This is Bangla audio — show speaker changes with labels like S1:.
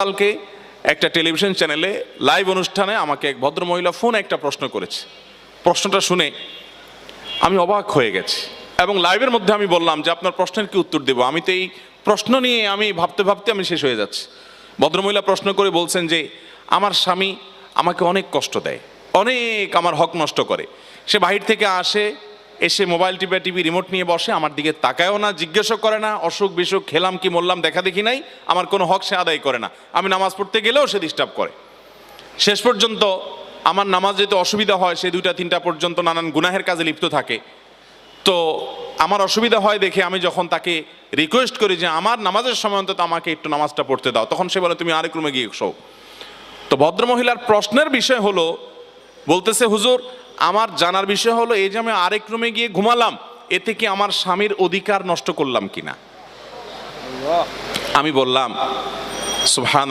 S1: কালকে একটা টেলিভিশন চ্যানেলে লাইভ অনুষ্ঠানে আমাকে এক ভদ্রমহিলা ফোন একটা প্রশ্ন করেছে। প্রশ্নটা শুনে আমি অবাক হয়ে গেছি এবং লাইভের মধ্যে আমি বললাম যে আপনার প্রশ্নের কি উত্তর দেব, আমি তো এই প্রশ্ন নিয়ে আমি ভাবতে ভাবতে আমি শেষ হয়ে যাচ্ছি। ভদ্রমহিলা প্রশ্ন করে বলছেন যে আমার স্বামী আমাকে অনেক কষ্ট দেয়, অনেক আমার হক নষ্ট করে। সে বাহির থেকে আসে, এসে মোবাইল টিভি রিমোট নিয়ে বসে, আমার দিকে তাকায়ও না, জিজ্ঞাসা করে না, অসুখ বিসুখ খেলাম কি মরলাম দেখা দেখি নাই, আমার কোনো হক সে আদায় করে না। আমি নামাজ পড়তে গেলেও সে ডিস্টার্ব করে। শেষ পর্যন্ত আমার নামাজ যেতে অসুবিধা হয়, সে 2টা-3টা পর্যন্ত নানান গুনাহের কাজে লিপ্ত থাকে। তো আমার অসুবিধা হয় দেখে আমি যখন তাকে রিকোয়েস্ট করি যে আমার নামাজের সময় অন্তত আমাকে একটু নামাজটা পড়তে দাও, তখন সে বলে তুমি আরেক রুমে গিয়ে শো। তো ভদ্রমহিলার প্রশ্নের বিষয় হলো, বলতেছে হুজুর আমার জানার বিষয় হলো এই যে আমি আরেক রুমে গিয়ে ঘুমালাম, এতে কি আমার স্বামীর অধিকার নষ্ট করলাম কিনা। আমি বললাম সুবহান